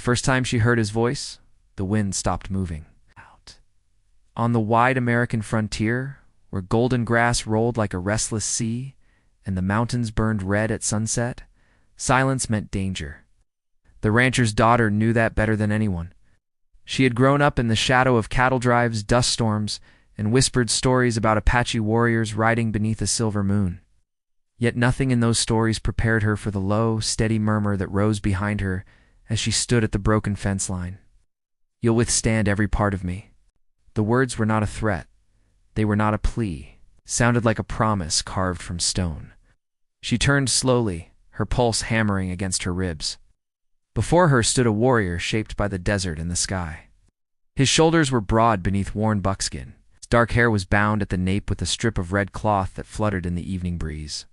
first time she heard his voice, the wind stopped moving. Out. On the wide American frontier, where golden grass rolled like a restless sea and the mountains burned red at sunset, silence meant danger. The rancher's daughter knew that better than anyone. She had grown up in the shadow of cattle drives, dust storms, and whispered stories about Apache warriors riding beneath a silver moon. Yet nothing in those stories prepared her for the low, steady murmur that rose behind her as she stood at the broken fence line. "You'll withstand every part of me." The words were not a threat. They were not a plea. Sounded like a promise carved from stone. She turned slowly, her pulse hammering against her ribs. Before her stood a warrior shaped by the desert and the sky. His shoulders were broad beneath worn buckskin. His dark hair was bound at the nape with a strip of red cloth that fluttered in the evening breeze.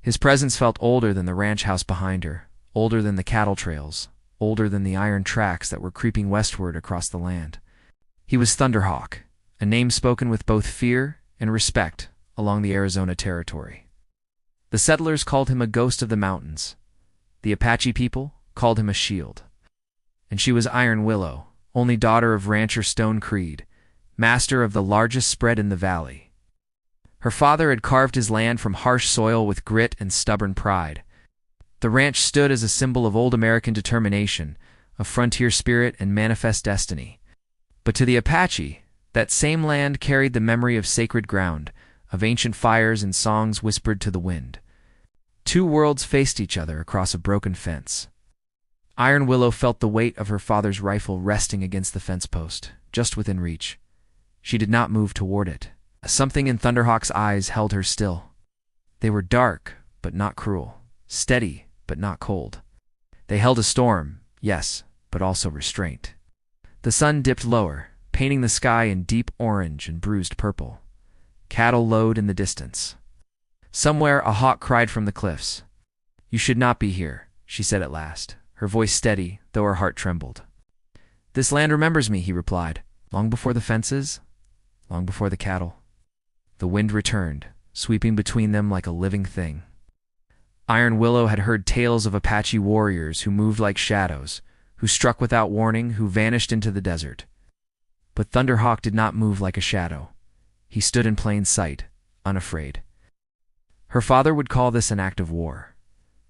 His presence felt older than the ranch house behind her, older than the cattle trails, older than the iron tracks that were creeping westward across the land. He was Thunderhawk, a name spoken with both fear and respect along the Arizona territory. The settlers called him a ghost of the mountains. The Apache people called him a shield. And she was Iron Willow, only daughter of rancher Stone Creed, master of the largest spread in the valley. Her father had carved his land from harsh soil with grit and stubborn pride. The ranch stood as a symbol of old American determination, of frontier spirit and manifest destiny. But to the Apache, that same land carried the memory of sacred ground, of ancient fires and songs whispered to the wind. Two worlds faced each other across a broken fence. Iron Willow felt the weight of her father's rifle resting against the fence post, just within reach. She did not move toward it. Something in Thunderhawk's eyes held her still. They were dark, but not cruel. Steady, but not cold. They held a storm, yes, but also restraint. The sun dipped lower, painting the sky in deep orange and bruised purple. Cattle lowed in the distance. Somewhere a hawk cried from the cliffs. "You should not be here," she said at last, her voice steady, though her heart trembled. "This land remembers me," he replied, "long before the fences, long before the cattle." The wind returned, sweeping between them like a living thing. Iron Willow had heard tales of Apache warriors who moved like shadows, who struck without warning, who vanished into the desert. But Thunderhawk did not move like a shadow. He stood in plain sight, unafraid. Her father would call this an act of war.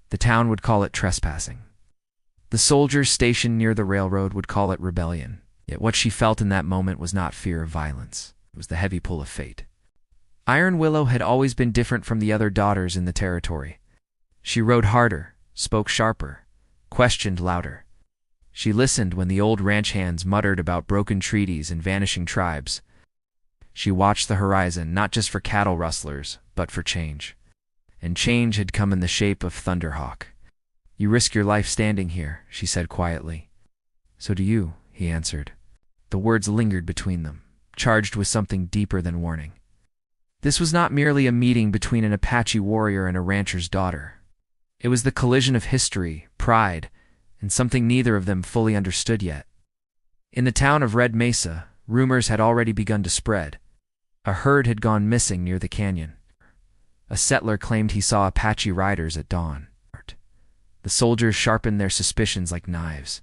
The town would call it trespassing. The soldiers stationed near the railroad would call it rebellion. Yet what she felt in that moment was not fear of violence. It was the heavy pull of fate. Iron Willow had always been different from the other daughters in the territory. She rode harder, spoke sharper, questioned louder. She listened when the old ranch hands muttered about broken treaties and vanishing tribes. She watched the horizon not just for cattle rustlers, but for change. And change had come in the shape of Thunderhawk. "You risk your life standing here," she said quietly. "So do you," he answered. The words lingered between them, charged with something deeper than warning. This was not merely a meeting between an Apache warrior and a rancher's daughter. It was the collision of history, pride, and something neither of them fully understood yet. In the town of Red Mesa, rumors had already begun to spread. A herd had gone missing near the canyon. A settler claimed he saw Apache riders at dawn. The soldiers sharpened their suspicions like knives.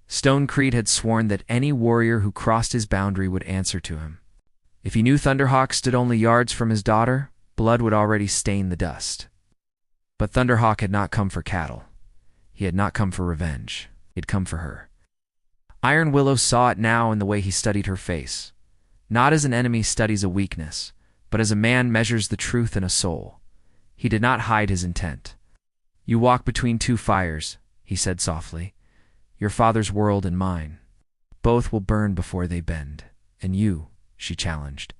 Stone Creed had sworn that any warrior who crossed his boundary would answer to him. If he knew Thunderhawk stood only yards from his daughter, blood would already stain the dust. But Thunderhawk had not come for cattle. He had not come for revenge. He had come for her. Iron Willow saw it now in the way he studied her face. Not as an enemy studies a weakness, but as a man measures the truth in a soul. He did not hide his intent. "You walk between two fires," he said softly. "Your father's world and mine. Both will burn before they bend. And you," she challenged.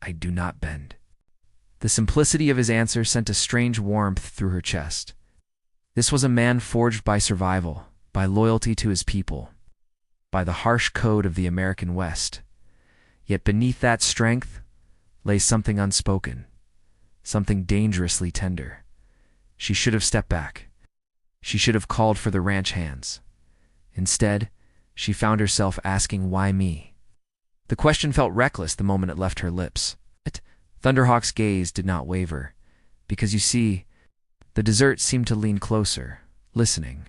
"I do not bend." The simplicity of his answer sent a strange warmth through her chest. This was a man forged by survival, by loyalty to his people, by the harsh code of the American West. Yet beneath that strength lay something unspoken, something dangerously tender. She should have stepped back. She should have called for the ranch hands. Instead, she found herself asking, "Why me?" The question felt reckless the moment it left her lips. Thunderhawk's gaze did not waver, because you see, the desert seemed to lean closer, listening.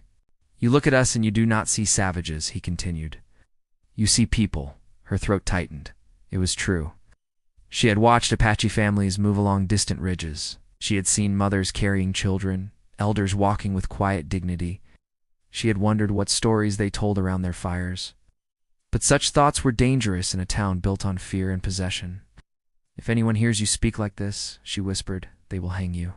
You look at us and you do not see savages, he continued. You see people. Her throat tightened. It was true. She had watched Apache families move along distant ridges. She had seen mothers carrying children, elders walking with quiet dignity. She had wondered what stories they told around their fires. But such thoughts were dangerous in a town built on fear and possession. If anyone hears you speak like this, she whispered, they will hang you.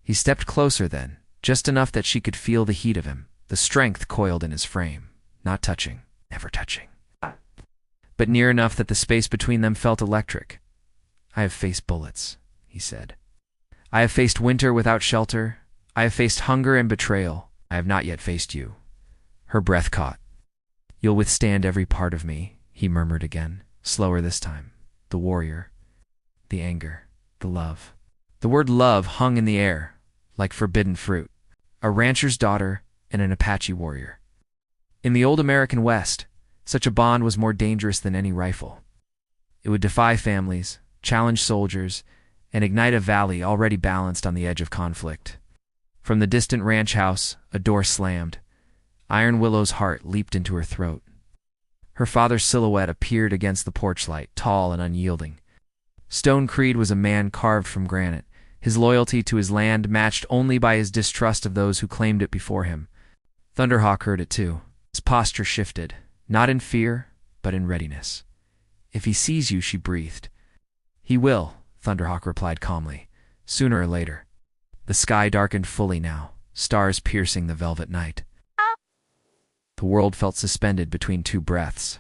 He stepped closer then, just enough that she could feel the heat of him, the strength coiled in his frame, not touching, never touching. But near enough that the space between them felt electric. I have faced bullets, he said. I have faced winter without shelter. I have faced hunger and betrayal. I have not yet faced you. Her breath caught. You'll withstand every part of me, he murmured again, slower this time. The warrior, the anger, the love. The word love hung in the air, like forbidden fruit. A rancher's daughter and an Apache warrior. In the old American West, such a bond was more dangerous than any rifle. It would defy families, challenge soldiers, and ignite a valley already balanced on the edge of conflict. From the distant ranch house, a door slammed. Iron Willow's heart leaped into her throat. Her father's silhouette appeared against the porch light, tall and unyielding. Stone Creed was a man carved from granite, his loyalty to his land matched only by his distrust of those who claimed it before him. Thunderhawk heard it too. His posture shifted, not in fear, but in readiness. If he sees you, she breathed. He will, Thunderhawk replied calmly, sooner or later. The sky darkened fully now, stars piercing the velvet night. The world felt suspended between two breaths.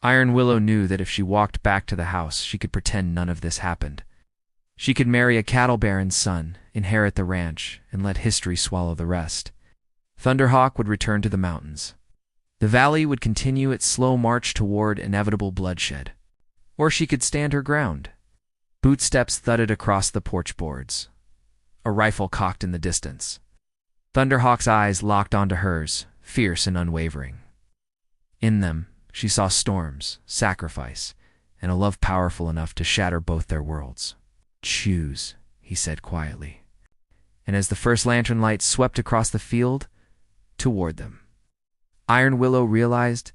Iron Willow knew that if she walked back to the house, she could pretend none of this happened. She could marry a cattle baron's son, inherit the ranch, and let history swallow the rest. Thunderhawk would return to the mountains. The valley would continue its slow march toward inevitable bloodshed. Or she could stand her ground. Bootsteps thudded across the porch boards. A rifle cocked in the distance. Thunderhawk's eyes locked onto hers, fierce and unwavering. In them, she saw storms, sacrifice, and a love powerful enough to shatter both their worlds. Choose, he said quietly. And as the first lantern light swept across the field, toward them, Iron Willow realized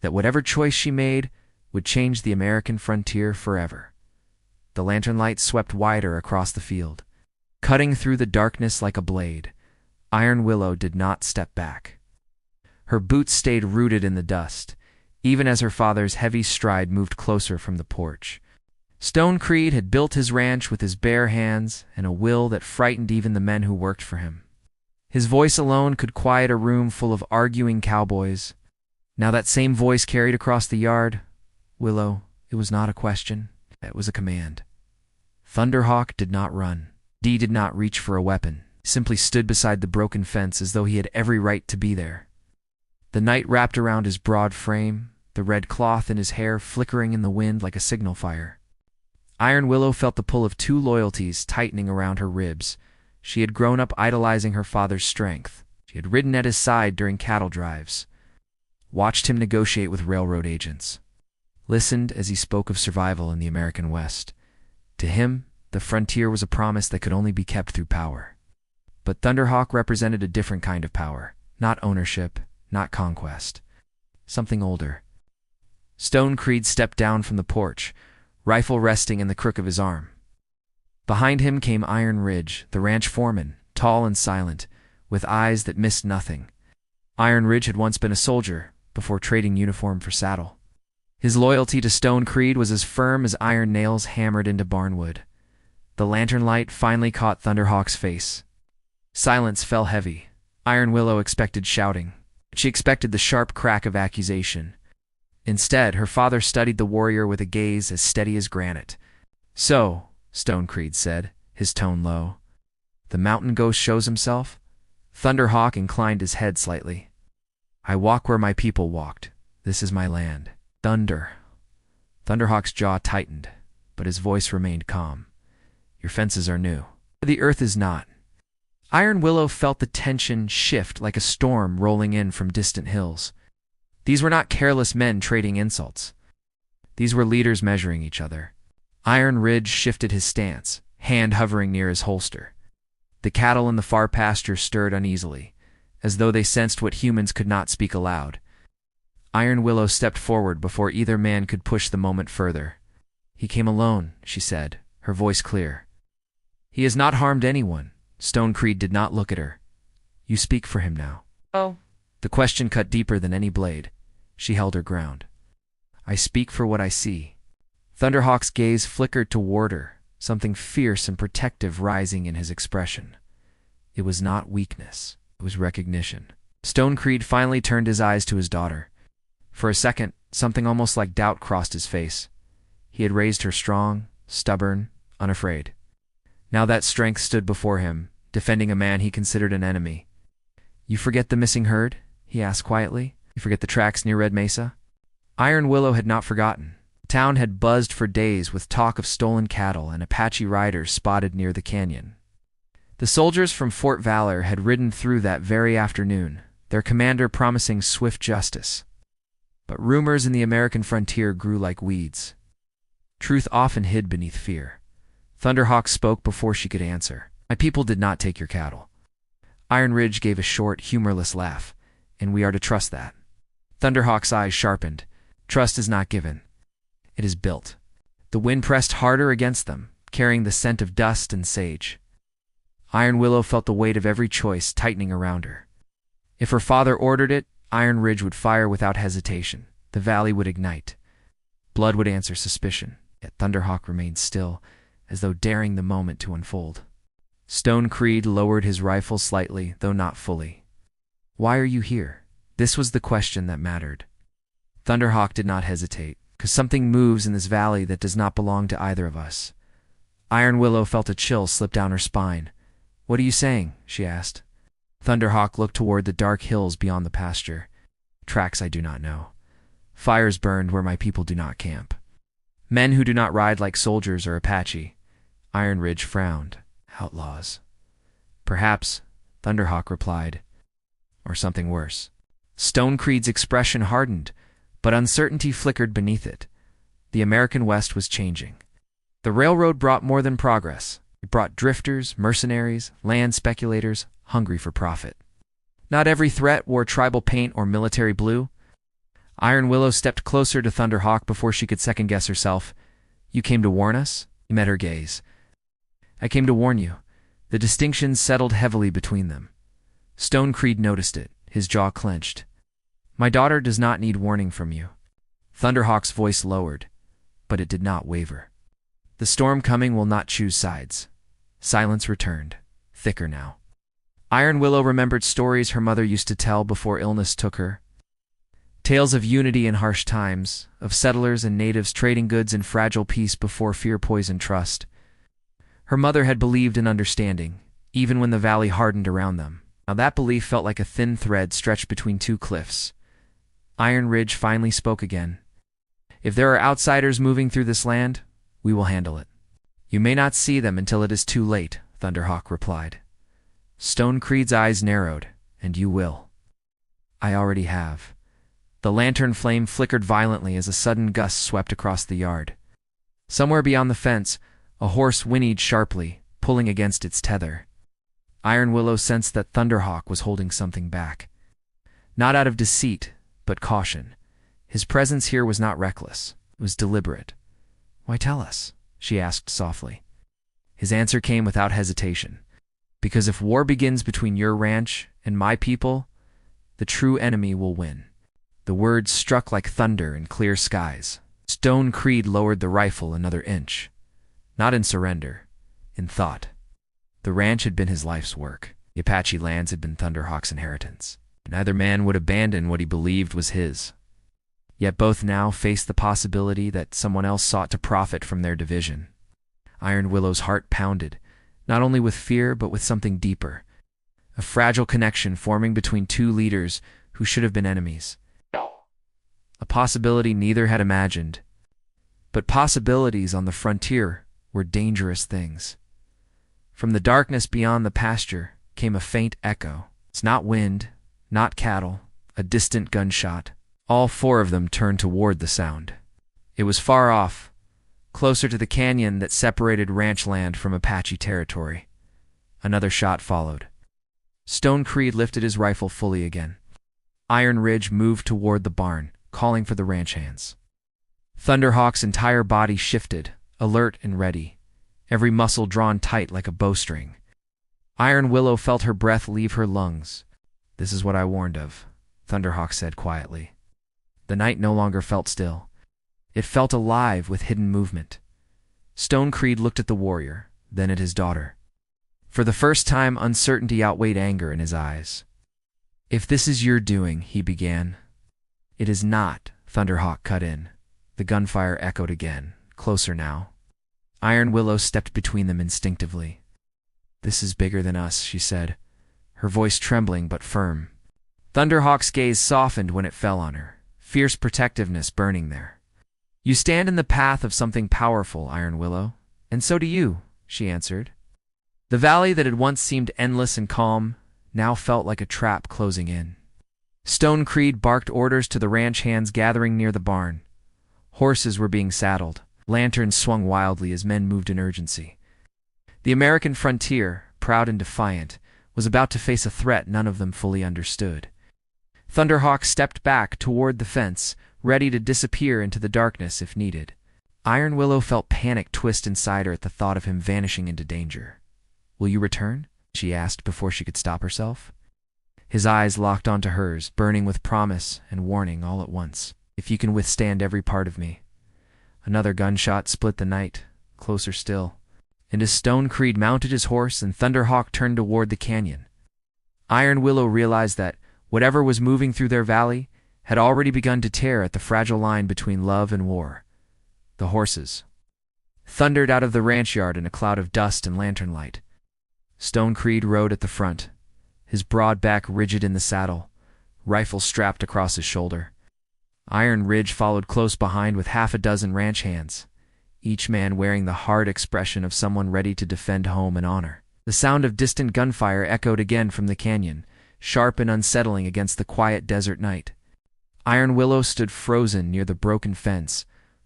that whatever choice she made would change the American frontier forever. The lantern light swept wider across the field. Cutting through the darkness like a blade, Iron Willow did not step back. Her boots stayed rooted in the dust, even as her father's heavy stride moved closer from the porch. Stone Creed had built his ranch with his bare hands and a will that frightened even the men who worked for him. His voice alone could quiet a room full of arguing cowboys. Now that same voice carried across the yard. Willow, it was not a question, it was a command. Thunderhawk did not run. Dee did not reach for a weapon, simply stood beside the broken fence as though he had every right to be there. The night wrapped around his broad frame, the red cloth in his hair flickering in the wind like a signal fire. Iron Willow felt the pull of two loyalties tightening around her ribs. She had grown up idolizing her father's strength. She had ridden at his side during cattle drives, watched him negotiate with railroad agents, listened as he spoke of survival in the American West. To him, the frontier was a promise that could only be kept through power. But Thunderhawk represented a different kind of power, not ownership, not conquest. Something older. Stone Creed stepped down from the porch, rifle resting in the crook of his arm. Behind him came Iron Ridge, the ranch foreman, tall and silent, with eyes that missed nothing. Iron Ridge had once been a soldier, before trading uniform for saddle. His loyalty to Stone Creed was as firm as iron nails hammered into barnwood. The lantern light finally caught Thunderhawk's face. Silence fell heavy. Iron Willow expected shouting. She expected the sharp crack of accusation. Instead, her father studied the warrior with a gaze as steady as granite. So, Stone Creed said, his tone low, the mountain ghost shows himself? Thunderhawk inclined his head slightly. I walk where my people walked. This is my land. Thunder. Thunderhawk's jaw tightened, but his voice remained calm. Your fences are new. The earth is not. Iron Willow felt the tension shift like a storm rolling in from distant hills. These were not careless men trading insults. These were leaders measuring each other. Iron Ridge shifted his stance, hand hovering near his holster. The cattle in the far pasture stirred uneasily. as though they sensed what humans could not speak aloud. Iron Willow stepped forward before either man could push the moment further. "He came alone," she said, her voice clear. "He has not harmed anyone." Stone Creed did not look at her. "You speak for him now." Oh. The question cut deeper than any blade. She held her ground. "I speak for what I see." Thunderhawk's gaze flickered toward her, something fierce and protective rising in his expression. It was not weakness. It was recognition. Stone Creed finally turned his eyes to his daughter. For a second, something almost like doubt crossed his face. He had raised her strong, stubborn, unafraid. Now that strength stood before him, defending a man he considered an enemy. "You forget the missing herd?" he asked quietly. "You forget the tracks near Red Mesa?" Iron Willow had not forgotten. The town had buzzed for days with talk of stolen cattle and Apache riders spotted near the canyon. The soldiers from Fort Valor had ridden through that very afternoon, their commander promising swift justice. But rumors in the American frontier grew like weeds. Truth often hid beneath fear. Thunderhawk spoke before she could answer. "My people did not take your cattle." Iron Ridge gave a short, humorless laugh. "And we are to trust that." Thunderhawk's eyes sharpened. "Trust is not given. It is built." The wind pressed harder against them, carrying the scent of dust and sage. Iron Willow felt the weight of every choice tightening around her. If her father ordered it, Iron Ridge would fire without hesitation. The valley would ignite. Blood would answer suspicion, yet Thunderhawk remained still, as though daring the moment to unfold. Stone Creed lowered his rifle slightly, though not fully. "Why are you here?" This was the question that mattered. Thunderhawk did not hesitate, "'Cause something moves in this valley that does not belong to either of us." Iron Willow felt a chill slip down her spine. "What are you saying?" she asked. Thunderhawk looked toward the dark hills beyond the pasture. "Tracks I do not know. Fires burned where my people do not camp. Men who do not ride like soldiers or Apache." Iron Ridge frowned. "Outlaws." "Perhaps," Thunderhawk replied. "Or something worse." Stone Creed's expression hardened, but uncertainty flickered beneath it. The American West was changing. The railroad brought more than progress. It brought drifters, mercenaries, land speculators, hungry for profit. Not every threat wore tribal paint or military blue. Iron Willow stepped closer to Thunderhawk before she could second-guess herself. "You came to warn us?" He met her gaze. "I came to warn you." The distinctions settled heavily between them. Stone Creed noticed it, his jaw clenched. "My daughter does not need warning from you." Thunderhawk's voice lowered, but it did not waver. "The storm coming will not choose sides." Silence returned, thicker now. Iron Willow remembered stories her mother used to tell before illness took her. Tales of unity in harsh times, of settlers and natives trading goods in fragile peace before fear poisoned trust. Her mother had believed in understanding, even when the valley hardened around them. Now that belief felt like a thin thread stretched between two cliffs. Iron Ridge finally spoke again. "If there are outsiders moving through this land, we will handle it." "You may not see them until it is too late," Thunderhawk replied. Stone Creed's eyes narrowed. "And you will." "I already have." The lantern flame flickered violently as a sudden gust swept across the yard. Somewhere beyond the fence, a horse whinnied sharply, pulling against its tether. Iron Willow sensed that Thunderhawk was holding something back. Not out of deceit, but caution. His presence here was not reckless. It was deliberate. "Why tell us?" she asked softly. His answer came without hesitation. "Because if war begins between your ranch and my people, the true enemy will win." The words struck like thunder in clear skies. Stone Creed lowered the rifle another inch. Not in surrender, in thought. The ranch had been his life's work. The Apache lands had been Thunderhawk's inheritance. Neither man would abandon what he believed was his. Yet both now faced the possibility that someone else sought to profit from their division. Iron Willow's heart pounded, not only with fear but with something deeper. A fragile connection forming between two leaders who should have been enemies. A possibility neither had imagined. But possibilities on the frontier were dangerous things. From the darkness beyond the pasture came a faint echo. It's not wind, not cattle, a distant gunshot. All four of them turned toward the sound. It was far off, closer to the canyon that separated ranch land from Apache territory. Another shot followed. Stone Creed lifted his rifle fully again. Iron Ridge moved toward the barn, calling for the ranch hands. Thunderhawk's entire body shifted, alert and ready, every muscle drawn tight like a bowstring. Iron Willow felt her breath leave her lungs. "This is what I warned of," Thunderhawk said quietly. The night no longer felt still. It felt alive with hidden movement. Stone Creed looked at the warrior, then at his daughter. For the first time, uncertainty outweighed anger in his eyes. "If this is your doing," he began. "It is not," Thunderhawk cut in. The gunfire echoed again, closer now. Iron Willow stepped between them instinctively. "This is bigger than us," she said, her voice trembling but firm. Thunderhawk's gaze softened when it fell on her, fierce protectiveness burning there. "You stand in the path of something powerful, Iron Willow, and so do you," she answered. The valley that had once seemed endless and calm now felt like a trap closing in. Stone Creed barked orders to the ranch hands gathering near the barn. Horses were being saddled. Lanterns swung wildly as men moved in urgency. The American frontier, proud and defiant, was about to face a threat none of them fully understood. Thunderhawk stepped back toward the fence, ready to disappear into the darkness if needed. Iron Willow felt panic twist inside her at the thought of him vanishing into danger. "Will you return?" she asked before she could stop herself. His eyes locked onto hers, burning with promise and warning all at once. "If you can withstand every part of me." Another gunshot split the night, closer still, and as Stone Creed mounted his horse and Thunderhawk turned toward the canyon, Iron Willow realized that whatever was moving through their valley had already begun to tear at the fragile line between love and war. The horses thundered out of the ranch yard in a cloud of dust and lantern light. Stone Creed rode at the front, his broad back rigid in the saddle, rifle strapped across his shoulder. Iron Ridge followed close behind with half a dozen ranch hands, each man wearing the hard expression of someone ready to defend home and honor. The sound of distant gunfire echoed again from the canyon, sharp and unsettling against the quiet desert night. Iron Willow stood frozen near the broken fence,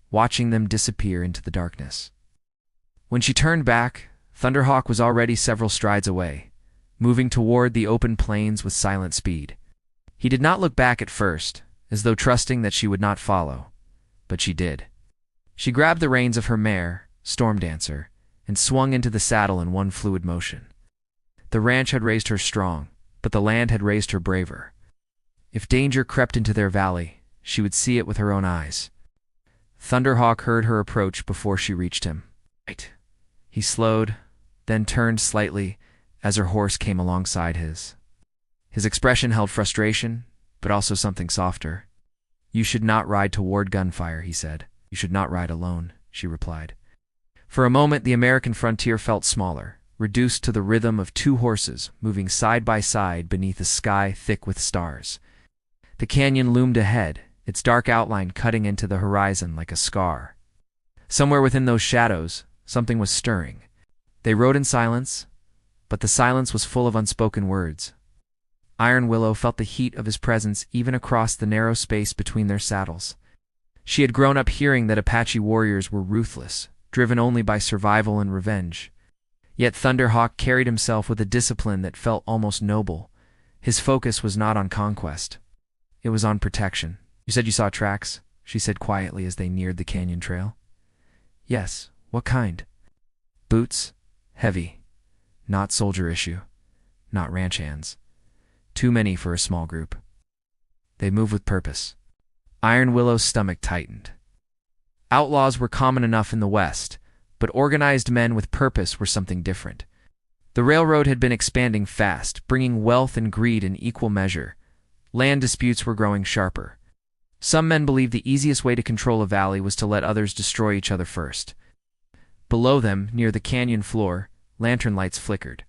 watching them disappear into the darkness. When she turned back, Thunderhawk was already several strides away, moving toward the open plains with silent speed. He did not look back at first, as though trusting that she would not follow, but she did. She grabbed the reins of her mare, Storm Dancer, and swung into the saddle in one fluid motion. The ranch had raised her strong, but the land had raised her braver. If danger crept into their valley, she would see it with her own eyes. Thunderhawk heard her approach before she reached him. "Right." He slowed, then turned slightly as her horse came alongside his. His expression held frustration, but also something softer. "You should not ride toward gunfire," he said. "You should not ride alone," she replied. For a moment, the American frontier felt smaller, reduced to the rhythm of two horses moving side by side beneath a sky thick with stars. The canyon loomed ahead, its dark outline cutting into the horizon like a scar. Somewhere within those shadows, something was stirring. They rode in silence, but the silence was full of unspoken words. Iron Willow felt the heat of his presence even across the narrow space between their saddles. She had grown up hearing that Apache warriors were ruthless, driven only by survival and revenge. Yet Thunderhawk carried himself with a discipline that felt almost noble. His focus was not on conquest. It was on protection. "You said you saw tracks?" she said quietly as they neared the canyon trail. "Yes. What kind?" "Boots. Heavy. Not soldier issue. Not ranch hands. Too many for a small group. They move with purpose." Iron Willow's stomach tightened. Outlaws were common enough in the West, but organized men with purpose were something different. The railroad had been expanding fast, bringing wealth and greed in equal measure. Land disputes were growing sharper. Some men believed the easiest way to control a valley was to let others destroy each other first. Below them, near the canyon floor, lantern lights flickered.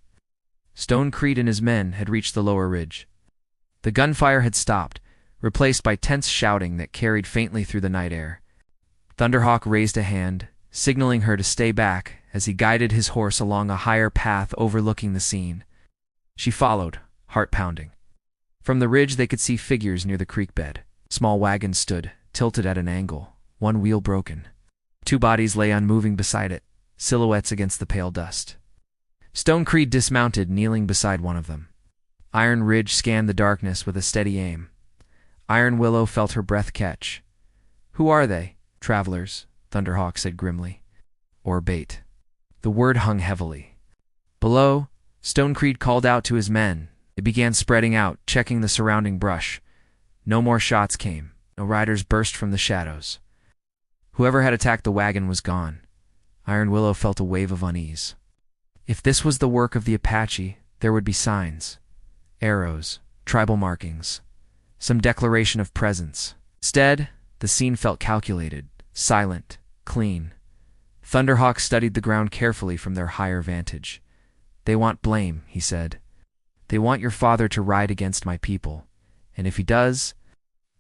Stone Creed and his men had reached the lower ridge. The gunfire had stopped, replaced by tense shouting that carried faintly through the night air. Thunderhawk raised a hand, signaling her to stay back as he guided his horse along a higher path overlooking the scene. She followed, heart pounding. From the ridge they could see figures near the creek bed. Small wagons stood, tilted at an angle, one wheel broken. Two bodies lay unmoving beside it, silhouettes against the pale dust. Stone Creed dismounted, kneeling beside one of them. Iron Ridge scanned the darkness with a steady aim. Iron Willow felt her breath catch. "Who are they?" "Travelers," Thunderhawk said grimly. "Or bait." The word hung heavily. Below, Stonecreed called out to his men. They began spreading out, checking the surrounding brush. No more shots came. No riders burst from the shadows. Whoever had attacked the wagon was gone. Iron Willow felt a wave of unease. If this was the work of the Apache, there would be signs. Arrows, tribal markings, some declaration of presence. Instead, the scene felt calculated, silent, clean. Thunderhawk studied the ground carefully from their higher vantage. "They want blame," he said. "They want your father to ride against my people. And if he does,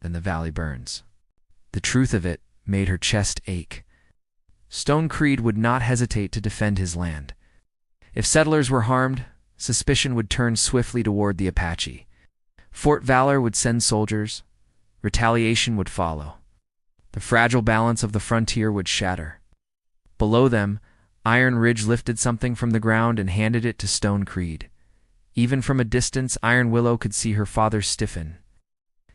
then the valley burns." The truth of it made her chest ache. Stonecreed would not hesitate to defend his land. If settlers were harmed, suspicion would turn swiftly toward the Apache. Fort Valor would send soldiers. Retaliation would follow. The fragile balance of the frontier would shatter. Below them, Iron Ridge lifted something from the ground and handed it to Stonecreed. Even from a distance, Iron Willow could see her father stiffen.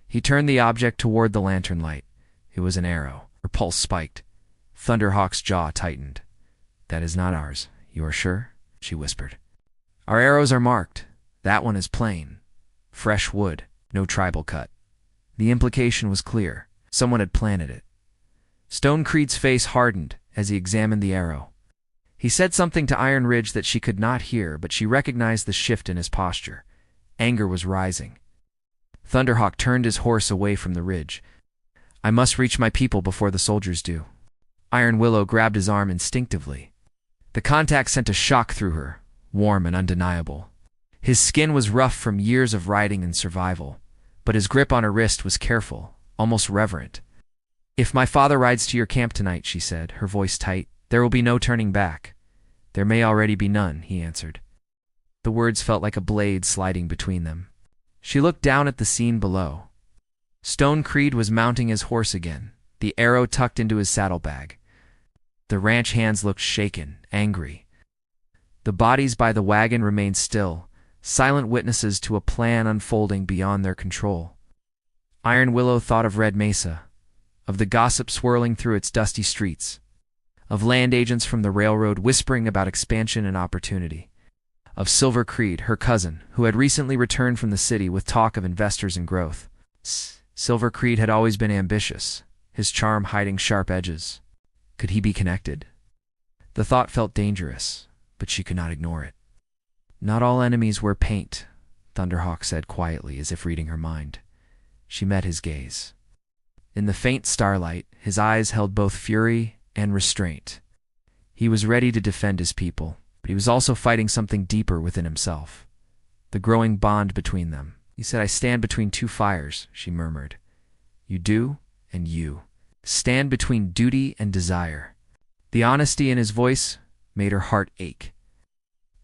He turned the object toward the lantern light. It was an arrow. Her pulse spiked. Thunderhawk's jaw tightened. "That is not ours. You are sure?" she whispered. "Our arrows are marked. That one is plain. Fresh wood, no tribal cut." The implication was clear. Someone had planted it. Stonecreed's face hardened as he examined the arrow. He said something to Iron Ridge that she could not hear, but she recognized the shift in his posture. Anger was rising. Thunderhawk turned his horse away from the ridge. "I must reach my people before the soldiers do." Iron Willow grabbed his arm instinctively. The contact sent a shock through her, warm and undeniable. His skin was rough from years of riding and survival, but his grip on her wrist was careful, almost reverent. "If my father rides to your camp tonight," she said, her voice tight, "there will be no turning back." "There may already be none," he answered. The words felt like a blade sliding between them. She looked down at the scene below. Stonecreed was mounting his horse again, the arrow tucked into his saddlebag. The ranch hands looked shaken, angry. The bodies by the wagon remained still, silent witnesses to a plan unfolding beyond their control. Iron Willow thought of Red Mesa, of the gossip swirling through its dusty streets, of land agents from the railroad whispering about expansion and opportunity, of Silver Creed, her cousin, who had recently returned from the city with talk of investors and growth. Silver Creed had always been ambitious, his charm hiding sharp edges. Could he be connected? The thought felt dangerous, but she could not ignore it. "Not all enemies wear paint," Thunderhawk said quietly, as if reading her mind. She met his gaze. In the faint starlight, his eyes held both fury and restraint. He was ready to defend his people, but he was also fighting something deeper within himself. The growing bond between them. "He said, I stand between two fires," she murmured. "You do, and you. Stand between duty and desire." The honesty in his voice made her heart ache.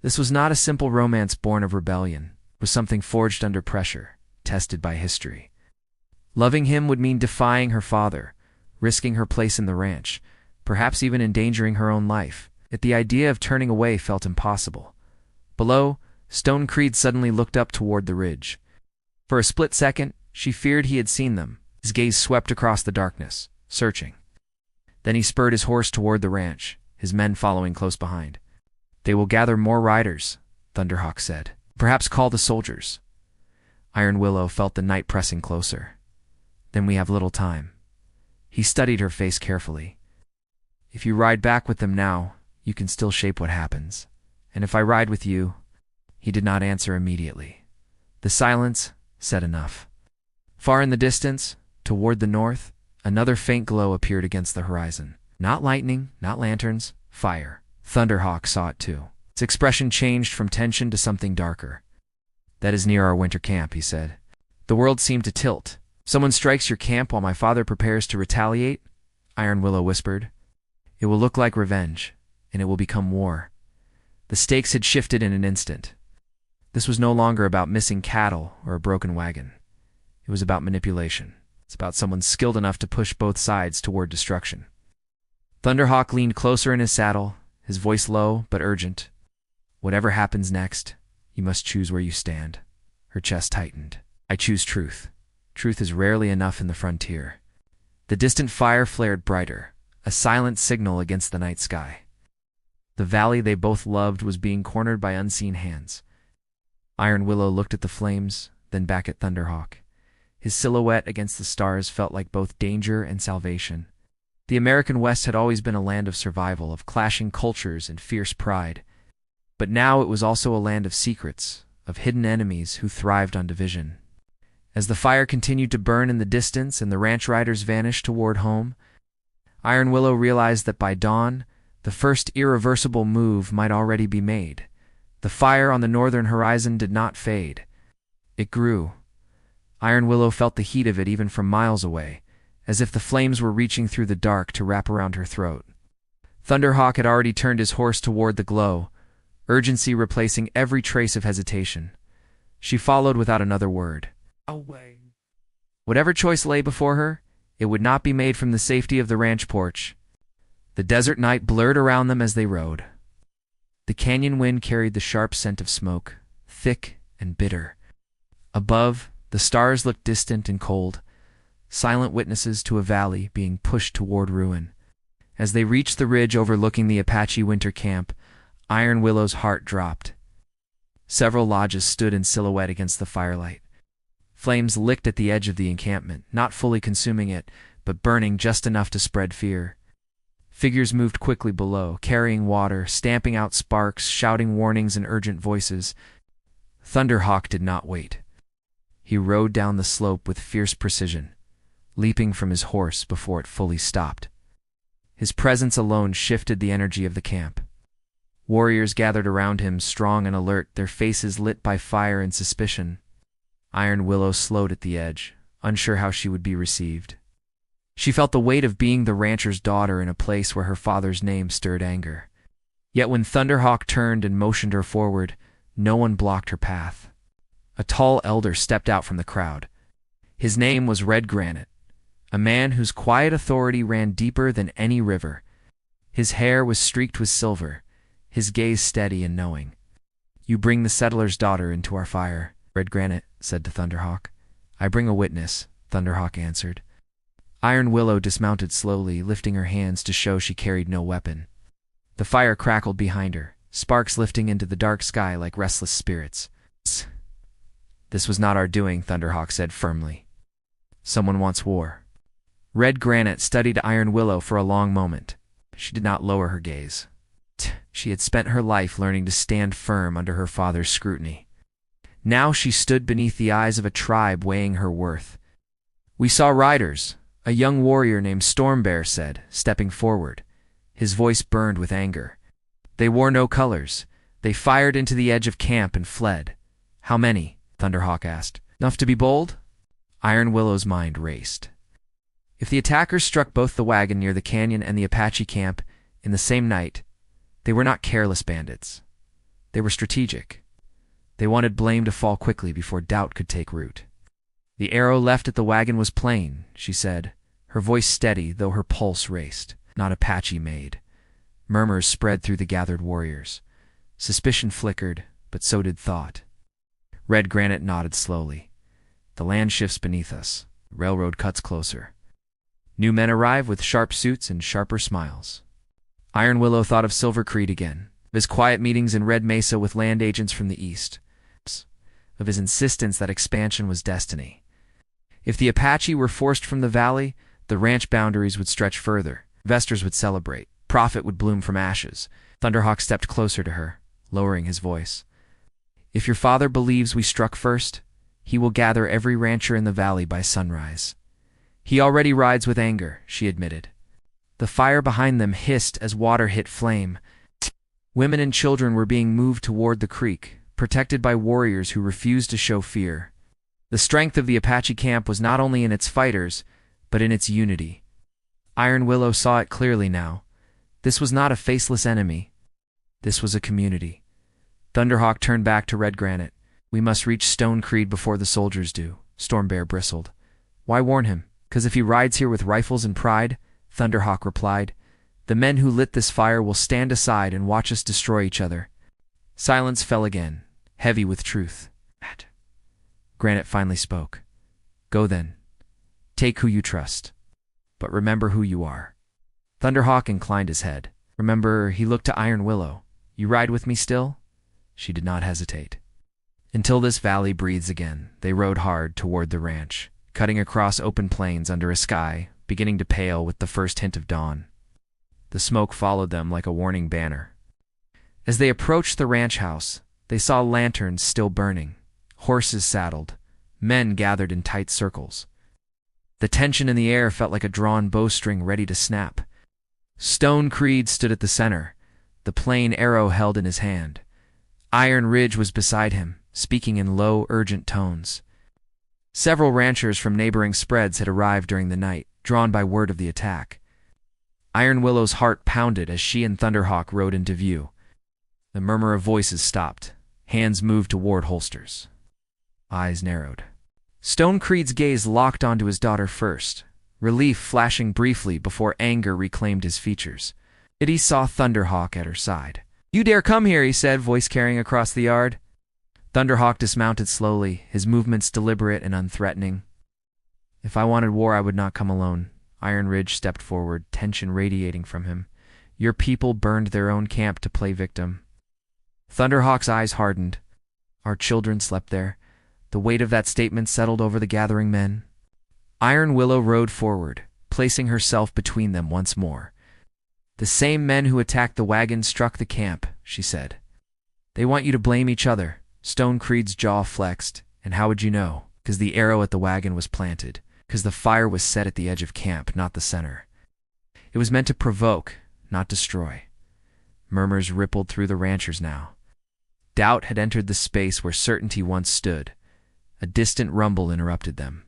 This was not a simple romance born of rebellion. It was something forged under pressure, tested by history. Loving him would mean defying her father, risking her place in the ranch, perhaps even endangering her own life. Yet the idea of turning away felt impossible. Below, Stonecreed suddenly looked up toward the ridge. For a split second, she feared he had seen them. His gaze swept across the darkness, searching. Then he spurred his horse toward the ranch, his men following close behind. "They will gather more riders," Thunderhawk said. "Perhaps call the soldiers." Iron Willow felt the night pressing closer. "Then we have little time." He studied her face carefully. "If you ride back with them now, you can still shape what happens. And if I ride with you—" He did not answer immediately. The silence said enough. Far in the distance, toward the north, another faint glow appeared against the horizon. Not lightning, not lanterns, fire. Thunderhawk saw it too. Its expression changed from tension to something darker. "That is near our winter camp," he said. The world seemed to tilt. "Someone strikes your camp while my father prepares to retaliate?" Iron Willow whispered. "It will look like revenge, and it will become war." The stakes had shifted in an instant. This was no longer about missing cattle or a broken wagon. It was about manipulation. It's about someone skilled enough to push both sides toward destruction. Thunderhawk leaned closer in his saddle, his voice low but urgent. "Whatever happens next, you must choose where you stand." Her chest tightened. I choose truth. Truth is rarely enough in the frontier. The distant fire flared brighter, a silent signal against the night sky. The valley they both loved was being cornered by unseen hands. Iron Willow looked at the flames, then back at Thunderhawk. His silhouette against the stars felt like both danger and salvation. The American West had always been a land of survival, of clashing cultures and fierce pride. But now it was also a land of secrets, of hidden enemies who thrived on division. As the fire continued to burn in the distance and the ranch riders vanished toward home, Iron Willow realized that by dawn, the first irreversible move might already be made. The fire on the northern horizon did not fade. It grew. Iron Willow felt the heat of it even from miles away, as if the flames were reaching through the dark to wrap around her throat. Thunderhawk had already turned his horse toward the glow, urgency replacing every trace of hesitation. She followed without another word. Away. Whatever choice lay before her, it would not be made from the safety of the ranch porch. The desert night blurred around them as they rode. The canyon wind carried the sharp scent of smoke, thick and bitter. Above, the stars looked distant and cold, silent witnesses to a valley being pushed toward ruin. As they reached the ridge overlooking the Apache winter camp, Iron Willow's heart dropped. Several lodges stood in silhouette against the firelight. Flames licked at the edge of the encampment, not fully consuming it, but burning just enough to spread fear. Figures moved quickly below, carrying water, stamping out sparks, shouting warnings in urgent voices. Thunderhawk did not wait. He rode down the slope with fierce precision, leaping from his horse before it fully stopped. His presence alone shifted the energy of the camp. Warriors gathered around him, strong and alert, their faces lit by fire and suspicion. Iron Willow slowed at the edge, unsure how she would be received. She felt the weight of being the rancher's daughter in a place where her father's name stirred anger. Yet when Thunderhawk turned and motioned her forward, no one blocked her path. A tall elder stepped out from the crowd. His name was Red Granite, a man whose quiet authority ran deeper than any river. His hair was streaked with silver, his gaze steady and knowing. "You bring the settler's daughter into our fire," Red Granite said to Thunderhawk. "I bring a witness," Thunderhawk answered. Iron Willow dismounted slowly, lifting her hands to show she carried no weapon. The fire crackled behind her, sparks lifting into the dark sky like restless spirits. "This was not our doing," Thunderhawk said firmly. "Someone wants war." Red Granite studied Iron Willow for a long moment. She did not lower her gaze. She had spent her life learning to stand firm under her father's scrutiny. Now she stood beneath the eyes of a tribe weighing her worth. "We saw riders," a young warrior named Stormbear said, stepping forward. His voice burned with anger. "They wore no colors. They fired into the edge of camp and fled." "How many?" Thunderhawk asked. "Enough to be bold?" Iron Willow's mind raced. If the attackers struck both the wagon near the canyon and the Apache camp in the same night, they were not careless bandits. They were strategic. They wanted blame to fall quickly before doubt could take root. "The arrow left at the wagon was plain," she said, her voice steady though her pulse raced. "Not Apache made." Murmurs spread through the gathered warriors. Suspicion flickered, but so did thought. Red Granite nodded slowly. "The land shifts beneath us. Railroad cuts closer. New men arrive with sharp suits and sharper smiles." Iron Willow thought of Silver Creed again, of his quiet meetings in Red Mesa with land agents from the east, of his insistence that expansion was destiny. If the Apache were forced from the valley, the ranch boundaries would stretch further. Investors would celebrate. Profit would bloom from ashes. Thunderhawk stepped closer to her, lowering his voice. "If your father believes we struck first, he will gather every rancher in the valley by sunrise." "He already rides with anger," she admitted. The fire behind them hissed as water hit flame. Women and children were being moved toward the creek, protected by warriors who refused to show fear. The strength of the Apache camp was not only in its fighters, but in its unity. Iron Willow saw it clearly now. This was not a faceless enemy. This was a community. Thunderhawk turned back to Red Granite. "We must reach Stone Creed before the soldiers do," Stormbear bristled. "Why warn him? 'Cause if he rides here with rifles and pride," Thunderhawk replied, "the men who lit this fire will stand aside and watch us destroy each other." Silence fell again, heavy with truth. Granite finally spoke. Go then. Take who you trust. But remember who you are. Thunderhawk inclined his head. Remember, he looked to Iron Willow. You ride with me still? She did not hesitate. Until this valley breathes again, they rode hard toward the ranch, cutting across open plains under a sky beginning to pale with the first hint of dawn. The smoke followed them like a warning banner. As they approached the ranch house, they saw lanterns still burning, horses saddled, men gathered in tight circles. The tension in the air felt like a drawn bowstring ready to snap. Stone Creed stood at the center, the plain arrow held in his hand. Iron Ridge was beside him, speaking in low, urgent tones. Several ranchers from neighboring spreads had arrived during the night, drawn by word of the attack. Iron Willow's heart pounded as she and Thunderhawk rode into view. The murmur of voices stopped. Hands moved toward holsters. Eyes narrowed. Stone Creed's gaze locked onto his daughter first, relief flashing briefly before anger reclaimed his features. Yet he saw Thunderhawk at her side. You dare come here, he said, voice carrying across the yard. Thunderhawk dismounted slowly, his movements deliberate and unthreatening. If I wanted war, I would not come alone. Iron Ridge stepped forward, tension radiating from him. Your people burned their own camp to play victim. Thunderhawk's eyes hardened. Our children slept there. The weight of that statement settled over the gathering men. Iron Willow rode forward, placing herself between them once more. The same men who attacked the wagon struck the camp, she said. They want you to blame each other. Stone Creed's jaw flexed. And how would you know? 'Cause the arrow at the wagon was planted. 'Cause the fire was set at the edge of camp, not the center. It was meant to provoke, not destroy. Murmurs rippled through the ranchers now. Doubt had entered the space where certainty once stood. A distant rumble interrupted them.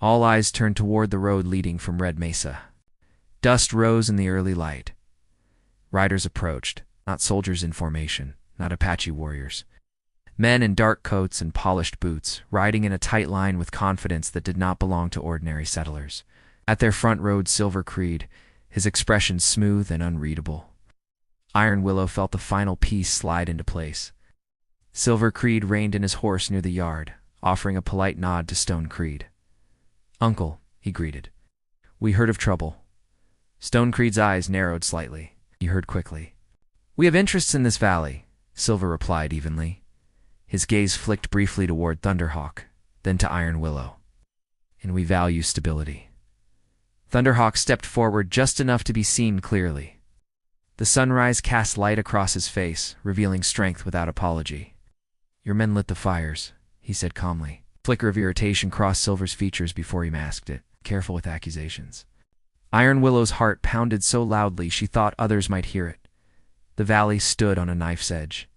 All eyes turned toward the road leading from Red Mesa. Dust rose in the early light. Riders approached, not soldiers in formation, not Apache warriors. Men in dark coats and polished boots, riding in a tight line with confidence that did not belong to ordinary settlers. At their front rode Silver Creed, his expression smooth and unreadable. Iron Willow felt the final piece slide into place. Silver Creed reined in his horse near the yard, offering a polite nod to Stone Creed. Uncle, he greeted. We heard of trouble. Stone Creed's eyes narrowed slightly. He heard quickly. We have interests in this valley, Silver replied evenly. His gaze flicked briefly toward Thunderhawk, then to Iron Willow. And we value stability. Thunderhawk stepped forward just enough to be seen clearly. The sunrise cast light across his face, revealing strength without apology. Your men lit the fires, he said calmly. A flicker of irritation crossed Silver's features before he masked it, careful with accusations. Iron Willow's heart pounded so loudly she thought others might hear it. The valley stood on a knife's edge.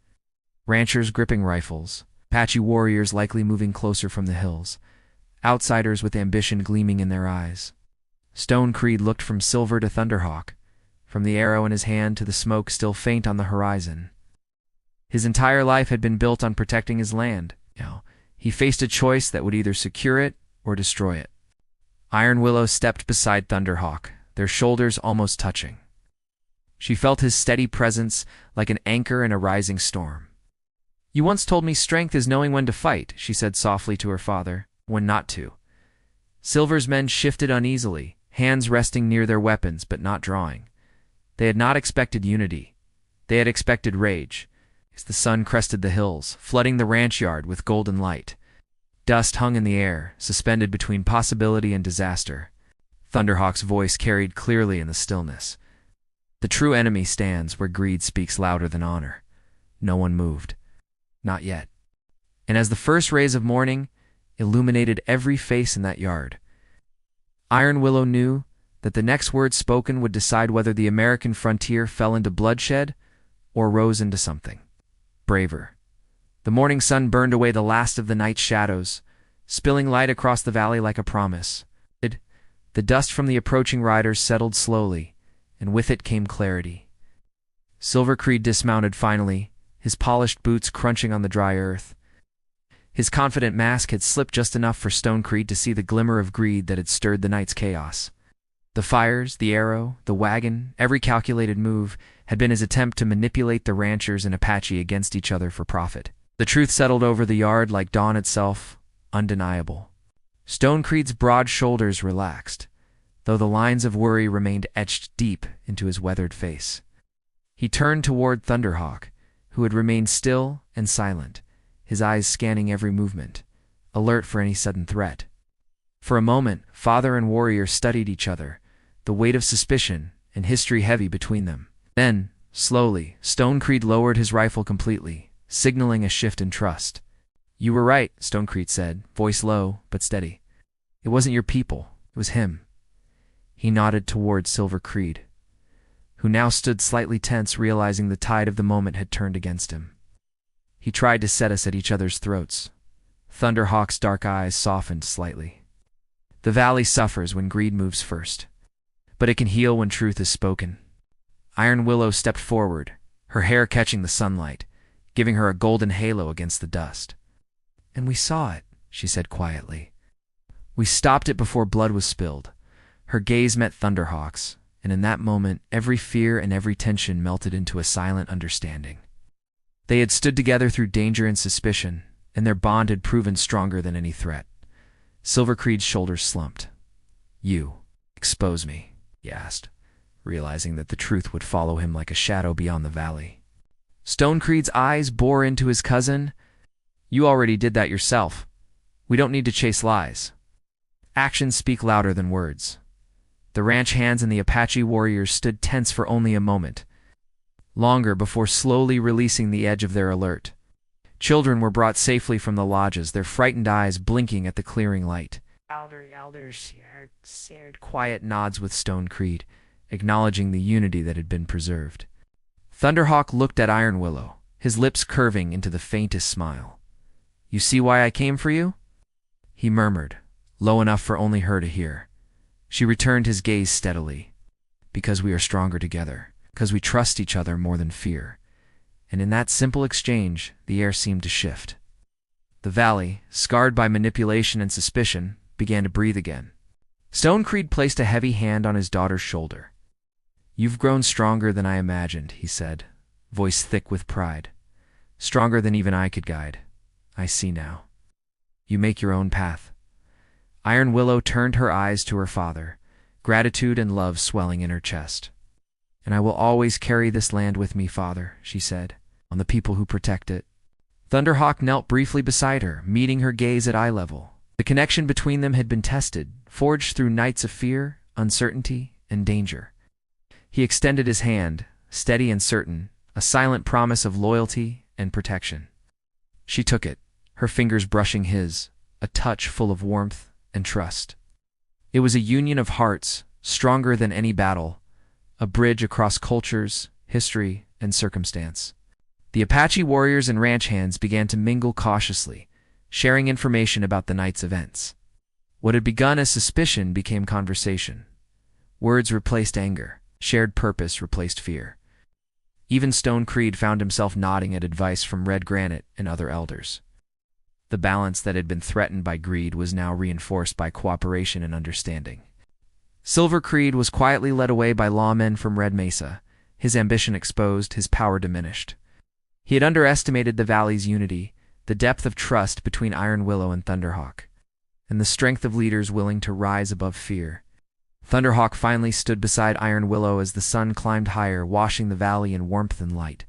Ranchers gripping rifles, Apache warriors likely moving closer from the hills, outsiders with ambition gleaming in their eyes. Stone Creed looked from Silver to Thunderhawk, from the arrow in his hand to the smoke still faint on the horizon. His entire life had been built on protecting his land. Now, he faced a choice that would either secure it or destroy it. Iron Willow stepped beside Thunderhawk, their shoulders almost touching. She felt his steady presence like an anchor in a rising storm. You once told me strength is knowing when to fight, she said softly to her father, when not to. Silver's men shifted uneasily, hands resting near their weapons but not drawing. They had not expected unity. They had expected rage. As the sun crested the hills, flooding the ranch yard with golden light. Dust hung in the air, suspended between possibility and disaster. Thunderhawk's voice carried clearly in the stillness. The true enemy stands where greed speaks louder than honor. No one moved. Not yet. And as the first rays of morning illuminated every face in that yard, Iron Willow knew that the next word spoken would decide whether the American frontier fell into bloodshed or rose into something braver. The morning sun burned away the last of the night's shadows, spilling light across the valley like a promise. The dust from the approaching riders settled slowly, and with it came clarity. Silver Creed dismounted finally, his polished boots crunching on the dry earth. His confident mask had slipped just enough for Stone Creed to see the glimmer of greed that had stirred the night's chaos. The fires, the arrow, the wagon, every calculated move had been his attempt to manipulate the ranchers and Apache against each other for profit. The truth settled over the yard like dawn itself, undeniable. Stonecreed's broad shoulders relaxed, though the lines of worry remained etched deep into his weathered face. He turned toward Thunderhawk, who had remained still and silent, his eyes scanning every movement, alert for any sudden threat. For a moment, father and warrior studied each other, the weight of suspicion and history heavy between them. Then, slowly, Stonecreed lowered his rifle completely, signaling a shift in trust. "You were right," Stonecreed said, voice low but steady. "It wasn't your people, it was him." He nodded toward Silver Creed, who now stood slightly tense, realizing the tide of the moment had turned against him. "He tried to set us at each other's throats." Thunderhawk's dark eyes softened slightly. "The valley suffers when greed moves first, but it can heal when truth is spoken." Iron Willow stepped forward, her hair catching the sunlight, giving her a golden halo against the dust. "And we saw it," she said quietly. "We stopped it before blood was spilled." Her gaze met Thunderhawk's, and in that moment every fear and every tension melted into a silent understanding. They had stood together through danger and suspicion, and their bond had proven stronger than any threat. Silver Creed's shoulders slumped. "You expose me," he asked, realizing that the truth would follow him like a shadow beyond the valley. Stonecreed's eyes bore into his cousin. "You already did that yourself. We don't need to chase lies." Actions speak louder than words. The ranch hands and the Apache warriors stood tense for only a moment, longer before slowly releasing the edge of their alert. Children were brought safely from the lodges, their frightened eyes blinking at the clearing light. Elders shared quiet nods with Stonecreed, acknowledging the unity that had been preserved. Thunderhawk looked at Iron Willow, his lips curving into the faintest smile. "You see why I came for you?" he murmured, low enough for only her to hear. She returned his gaze steadily. "Because we are stronger together, because we trust each other more than fear." And in that simple exchange, the air seemed to shift. The valley, scarred by manipulation and suspicion, began to breathe again. Stonecreed placed a heavy hand on his daughter's shoulder. "You've grown stronger than I imagined," he said, voice thick with pride. "Stronger than even I could guide. I see now. You make your own path." Iron Willow turned her eyes to her father, gratitude and love swelling in her chest. "And I will always carry this land with me, Father," she said, "on the people who protect it." Thunderhawk knelt briefly beside her, meeting her gaze at eye level. The connection between them had been tested, forged through nights of fear, uncertainty, and danger. He extended his hand, steady and certain, a silent promise of loyalty and protection. She took it, her fingers brushing his, a touch full of warmth and trust. It was a union of hearts, stronger than any battle, a bridge across cultures, history, and circumstance. The Apache warriors and ranch hands began to mingle cautiously, sharing information about the night's events. What had begun as suspicion became conversation. Words replaced anger, shared purpose replaced fear. Even Stonecreed found himself nodding at advice from Red Granite and other elders. The balance that had been threatened by greed was now reinforced by cooperation and understanding. Silver Creed was quietly led away by lawmen from Red Mesa, his ambition exposed, his power diminished. He had underestimated the valley's unity, the depth of trust between Iron Willow and Thunderhawk, and the strength of leaders willing to rise above fear. Thunderhawk finally stood beside Iron Willow as the sun climbed higher, washing the valley in warmth and light.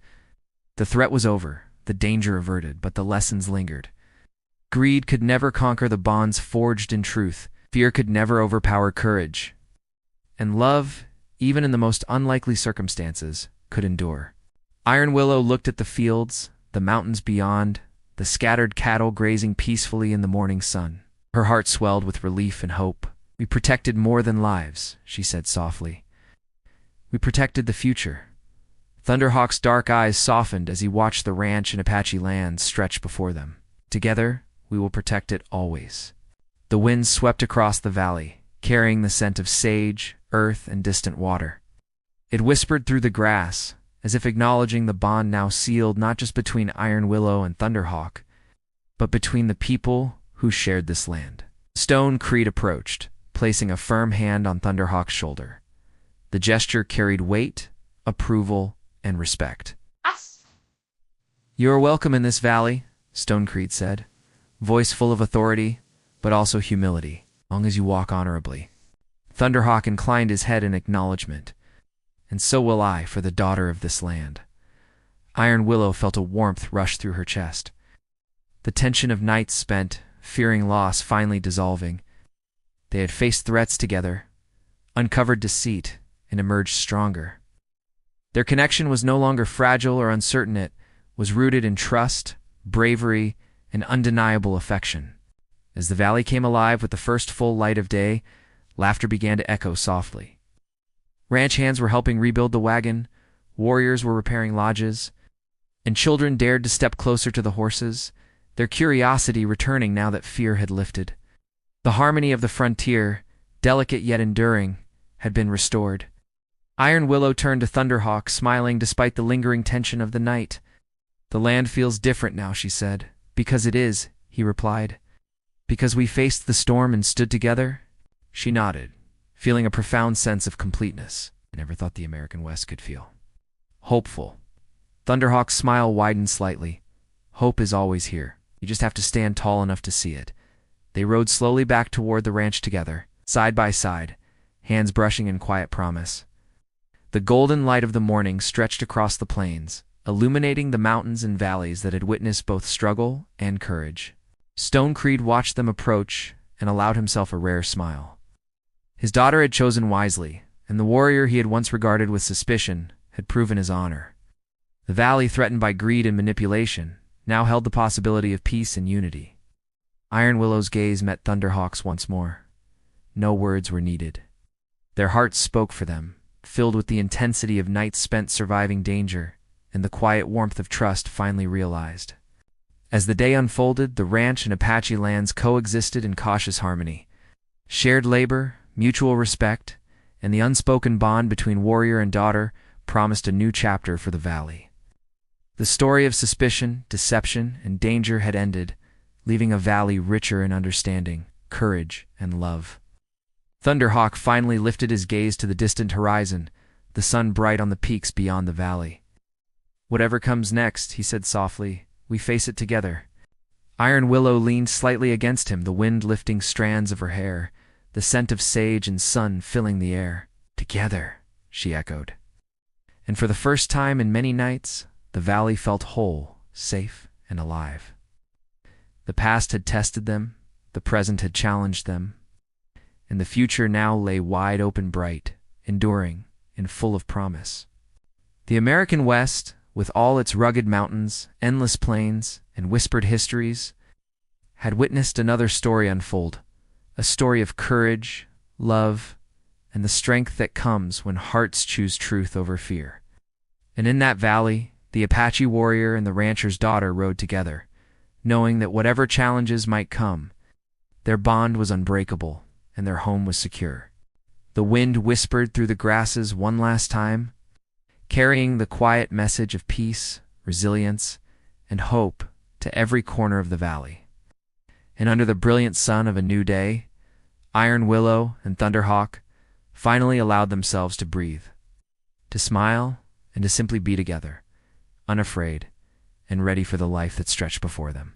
The threat was over, the danger averted, but the lessons lingered. Greed could never conquer the bonds forged in truth. Fear could never overpower courage. And love, even in the most unlikely circumstances, could endure. Iron Willow looked at the fields, the mountains beyond, the scattered cattle grazing peacefully in the morning sun. Her heart swelled with relief and hope. "We protected more than lives," she said softly. "We protected the future." Thunderhawk's dark eyes softened as he watched the ranch and Apache land stretch before them. "Together, we will protect it always." The wind swept across the valley, carrying the scent of sage, earth, and distant water. It whispered through the grass, as if acknowledging the bond now sealed not just between Iron Willow and Thunderhawk, but between the people who shared this land. Stonecreed approached, placing a firm hand on Thunderhawk's shoulder. The gesture carried weight, approval, and respect. "You are welcome in this valley," Stonecreed said, voice full of authority, but also humility, long as you walk honorably. Thunderhawk inclined his head in acknowledgement. And so will I for the daughter of this land. Iron Willow felt a warmth rush through her chest. The tension of nights spent, fearing loss, finally dissolving. They had faced threats together, uncovered deceit, and emerged stronger. Their connection was no longer fragile or uncertain. It was rooted in trust, bravery, and undeniable affection. As the valley came alive with the first full light of day, laughter began to echo softly. Ranch hands were helping rebuild the wagon, warriors were repairing lodges, and children dared to step closer to the horses, their curiosity returning now that fear had lifted. The harmony of the frontier, delicate yet enduring, had been restored. Iron Willow turned to Thunderhawk, smiling despite the lingering tension of the night. "The land feels different now," she said. "Because it is," he replied. "Because we faced the storm and stood together?" She nodded, feeling a profound sense of completeness I never thought the American West could feel. Hopeful. Thunderhawk's smile widened slightly. "Hope is always here. You just have to stand tall enough to see it." They rode slowly back toward the ranch together, side by side, hands brushing in quiet promise. The golden light of the morning stretched across the plains, illuminating the mountains and valleys that had witnessed both struggle and courage. Stone Creed watched them approach and allowed himself a rare smile. His daughter had chosen wisely, and the warrior he had once regarded with suspicion had proven his honor. The valley, threatened by greed and manipulation, now held the possibility of peace and unity. Iron Willow's gaze met Thunderhawk's once more. No words were needed. Their hearts spoke for them, filled with the intensity of nights spent surviving danger and the quiet warmth of trust finally realized. As the day unfolded, the ranch and Apache lands coexisted in cautious harmony. Shared labor, mutual respect, and the unspoken bond between warrior and daughter promised a new chapter for the valley. The story of suspicion, deception, and danger had ended, leaving a valley richer in understanding, courage, and love. Thunderhawk finally lifted his gaze to the distant horizon, the sun bright on the peaks beyond the valley. "Whatever comes next," he said softly, "we face it together." Iron Willow leaned slightly against him, the wind lifting strands of her hair, the scent of sage and sun filling the air. "Together," she echoed. And for the first time in many nights, the valley felt whole, safe, and alive. The past had tested them, the present had challenged them, and the future now lay wide open, bright, enduring, and full of promise. The American West, with all its rugged mountains, endless plains, and whispered histories, had witnessed another story unfold, a story of courage, love, and the strength that comes when hearts choose truth over fear. And in that valley, the Apache warrior and the rancher's daughter rode together, knowing that whatever challenges might come, their bond was unbreakable and their home was secure. The wind whispered through the grasses one last time, carrying the quiet message of peace, resilience, and hope to every corner of the valley. And under the brilliant sun of a new day, Iron Willow and Thunderhawk finally allowed themselves to breathe, to smile, and to simply be together, unafraid and ready for the life that stretched before them.